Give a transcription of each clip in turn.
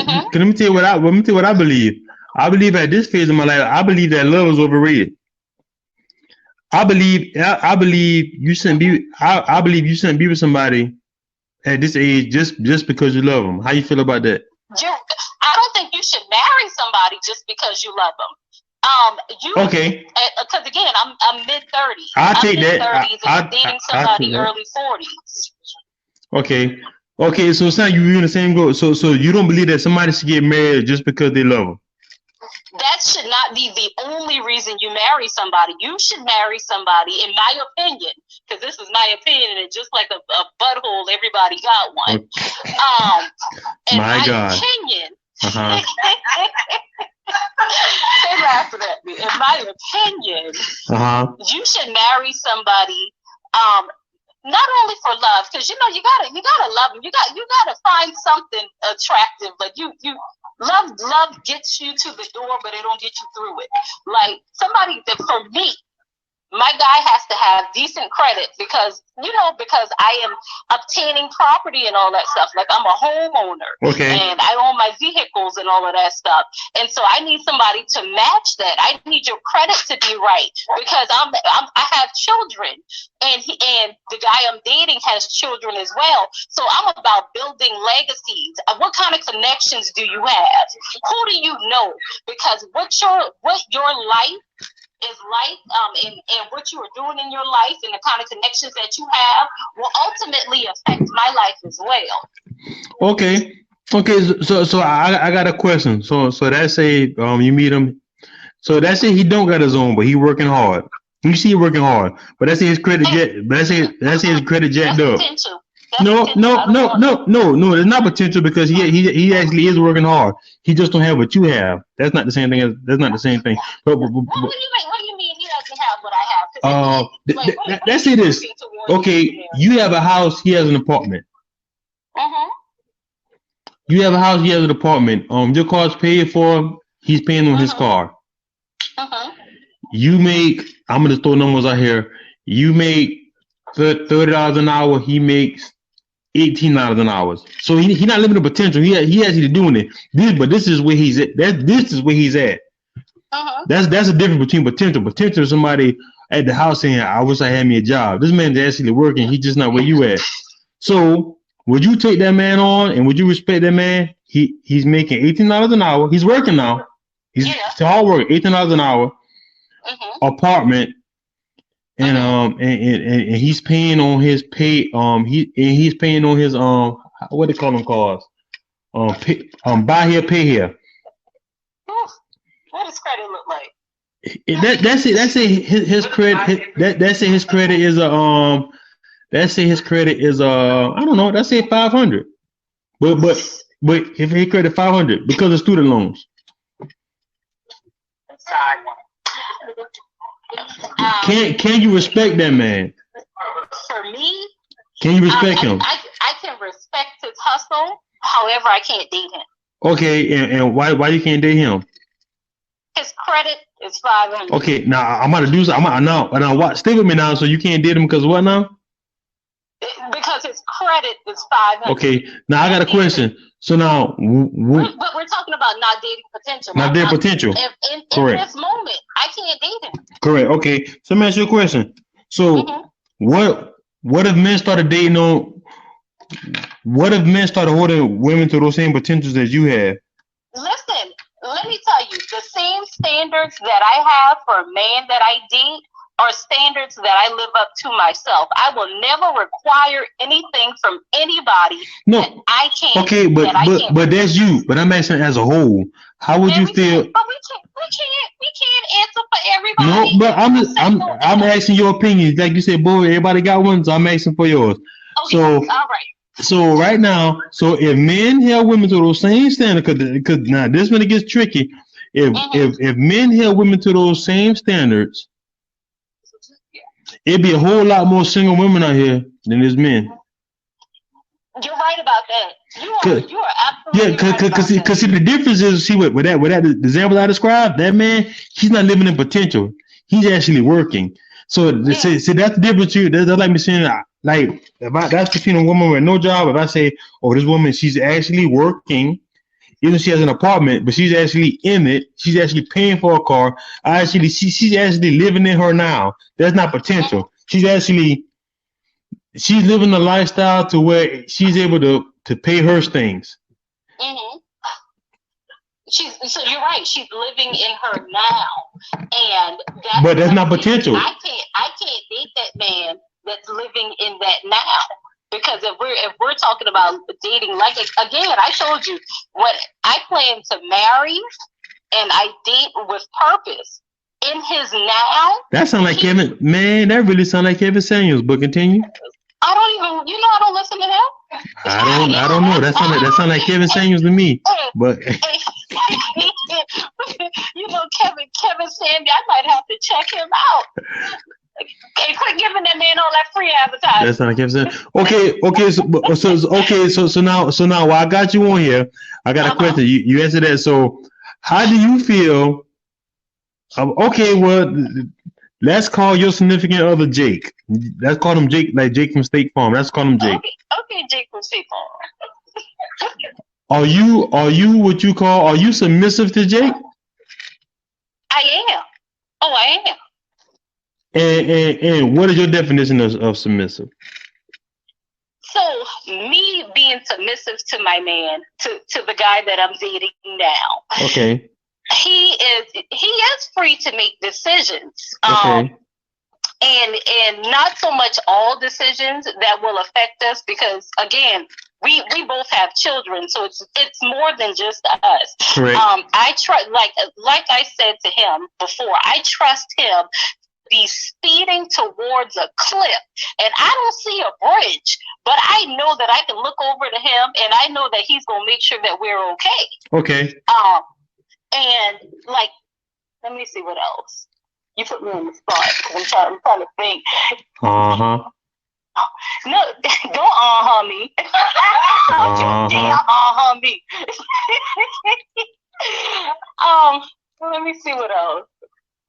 let me tell you what I believe. I believe at this phase of my life, I believe that love is overrated. I believe you shouldn't be. I believe you shouldn't be with somebody at this age just because you love them. How you feel about that? I don't think you should marry somebody just because you love them. Okay. Because again, I'm mid-30s. I'll take that. I'm dating somebody early 40s. Okay. Okay. So, son, you're in the same goal. So you don't believe that somebody should get married just because they love them? That should not be the only reason you marry somebody. You should marry somebody, in my opinion, because this is my opinion, and just like a butthole, everybody got one. In my opinion, they're laughing at me. In my opinion, you should marry somebody. Not only for love, because you gotta love them. You gotta find something attractive. Like you love gets you to the door, but it don't get you through it. Like somebody that, for me, my guy has to have decent credit because I am obtaining property and all that stuff. Like I'm a homeowner, and I own my vehicles and all of that stuff. And so I need somebody to match that. I need your credit to be right because I have children, and the guy I'm dating has children as well. So I'm about building legacies. What kind of connections do you have? Who do you know? Because what your life is like, and what you are doing in your life and the kind of connections that you have will ultimately affect my life as well. Okay. So I got a question. So let's say you meet him. So let's say he don't got his own, but he working hard. You see he working hard, but let's say his credit let's say his credit jacked up. No, it's not potential because he actually is working hard. He just don't have what you have. That's not the same thing. That's not the same thing. But what do you mean he doesn't have what I have? Let's say this. Okay, you have a house. He has an apartment. You have a house. He has an apartment. Your car's paid for. He's paying on his car. You make. I'm gonna throw numbers out here. You make $30 an hour. He makes $18 an hour. So he not living the potential. He actually doing it. This is where he's at. This is where he's at. That's the difference between potential. Potential is somebody at the house saying, "I wish I had me a job." This man's actually working. He's just not where you at. So would you take that man on and would you respect that man? He's making $18 an hour. He's working now. He's hard work. $18 an hour. Apartment. And he's paying on his pay. He's paying on his what they call them cars. Buy here, pay here. What does credit look like? That's it. His credit. That's it. His credit is Let's say his credit is I don't know. Let's say 500. But if he credit 500 because of student loans. Can you respect that man? For me, can you respect him? I can respect his hustle. However, I can't date him. Okay, and why you can't date him? His credit is 500. Okay, now I'm about to do something. Now what? Stay with me now. So you can't date him because what now? Because his credit is 500. Okay, now I got a question. So now, but we're talking about not dating potential. Not dating potential. In this moment, I can't date him. Correct. Okay. So let me ask you a question. So what if men started dating on? What if men started holding women to those same potentials that you have? Listen, let me tell you, the same standards that I have for a man that I date are standards that I live up to myself. I will never require anything from anybody that I can't. Okay, but that's you. But I'm asking as a whole. How would you feel? But we can't answer for everybody. No, but I'm asking your opinion. Like you said, boy, everybody got one, so I'm asking for yours. Okay, all right. So right now, if men held women to those same standards, because now this when it gets tricky. If men held women to those same standards, it'd be a whole lot more single women out here than there's men. You're right about that. You are absolutely right. Because the difference is, with that example I described, that man, he's not living in potential. He's actually working. So see, that's the difference too. That's like me saying, like, that's between a woman with no job. If I say, oh, this woman, she's actually working, even though she has an apartment, but she's actually in it. She's actually paying for a car. She's actually living in her now. That's not potential. She's living a lifestyle to where she's able to pay her things. Mm-hmm. So you're right. She's living in her now, and that's not potential. I can't date that man that's living in that now, because if we're talking about dating, like again, I told you what I plan to marry, and I date with purpose. In his now, that sounds like Kevin. Man, that really sounds like Kevin Samuels. But continue. I don't even, I don't listen to him. I don't know. That sound like Kevin Samuels to me. But Kevin Samuels, I might have to check him out. Hey, quit giving that man all that free advertising. That's not Kevin Samuels. Okay. So now while I got you on here, I got a question. You answered that. So how do you feel? Okay, well, let's call your significant other Jake. Let's call him Jake, like Jake from State Farm. Let's call him Jake. Okay, Jake from State Farm. Are you submissive to Jake? I am. Oh, I am. And what is your definition of submissive? So me being submissive to my man, to the guy that I'm dating now. Okay. He is free to make decisions. Okay. And not so much all decisions that will affect us, because again, we both have children, so it's more than just us. Correct. I trust, like I said to him before, I trust him to be speeding towards a cliff, and I don't see a bridge, but I know that I can look over to him, and I know that he's gonna make sure that we're okay. Okay. And like, let me see what else. You put me on the spot because I'm trying to think. No, don't me. Don't you dare me. Let me see what else.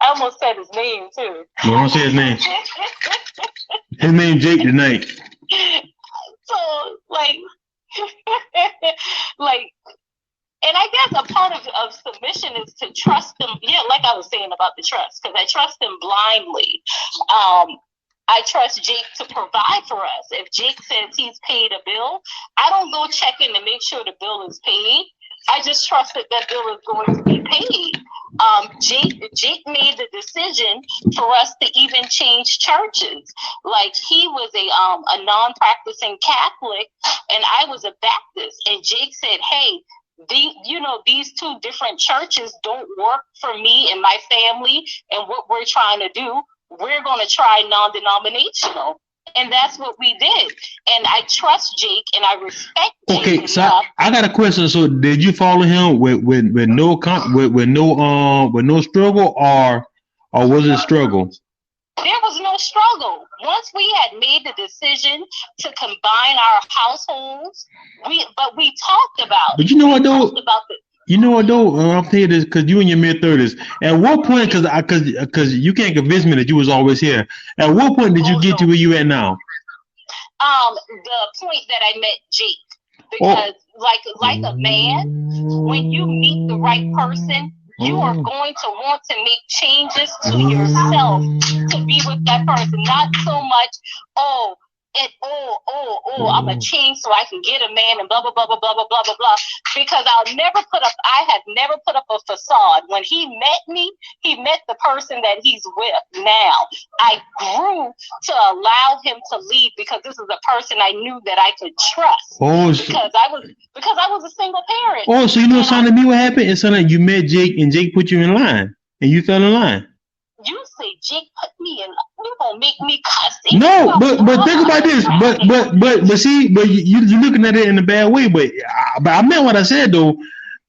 I almost said his name too. You don't say his name. His name Jake tonight. So like. And I guess a part of submission is to trust them. Yeah, like I was saying about the trust, because I trust them blindly. I trust Jake to provide for us. If Jake says he's paid a bill, I don't go checking to make sure the bill is paid. I just trust that bill is going to be paid. Jake made the decision for us to even change churches. Like, he was a non-practicing Catholic, and I was a Baptist. And Jake said, hey, these two different churches don't work for me and my family and what we're trying to do. We're going to try non-denominational. And that's what we did. And I trust Jake and I respect Jake. Okay, so I got a question. So did you follow him with no struggle, or was it struggle? There was no struggle. Once we had made the decision to combine our households, we talked about. But you know what though? I'll tell you this, because you in your mid-30s. At what point? Because you can't convince me that you was always here. At what point did you get to where you at now? The point that I met Jake, because like a man, when you meet the right person, you are going to want to make changes to yourself to be with that person. Not so much, I'm gonna change so I can get a man and blah blah blah blah blah blah blah blah blah. Because I have never put up a facade. When he met me, he met the person that he's with now. I grew to allow him to lead because this is a person I knew that I could trust. Because I was a single parent. Oh, so you know something to me what happened? It's something like you met Jake and Jake put you in line and you fell in line. You say Jake put me in. You gonna make me cuss? No, but think about this. But you're looking at it in a bad way. But I meant what I said though.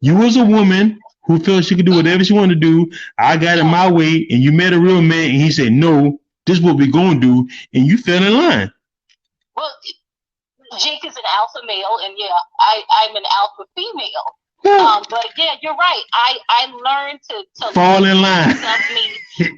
You was a woman who felt she could do whatever she wanted to do. I got it my way, and you met a real man, and he said, "No, this is what we're gonna do," and you fell in line. Well, Jake is an alpha male, and yeah, I'm an alpha female. But yeah, you're right. I learned to fall in line.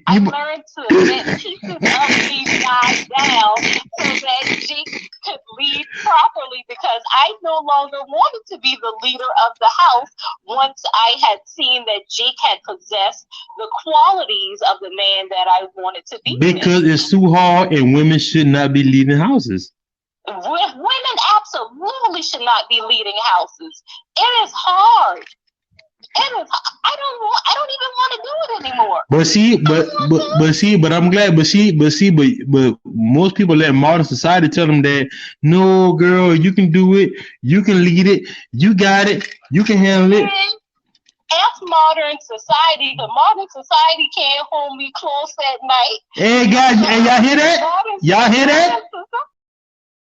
I learned to let pieces of me die down so that Jake should lead properly because I no longer wanted to be the leader of the house once I had seen that Jake had possessed the qualities of the man that I wanted to be. Because it's too hard and women should not be leading houses. Women absolutely should not be leading houses. It is hard. I don't even want to do it anymore. But I'm glad. But most people let modern society tell them that no, girl, you can do it, you can lead it, you got it, you can handle it. F modern society. The modern society can't hold me close at night. Hey guys, and y'all hear that? Y'all hear that?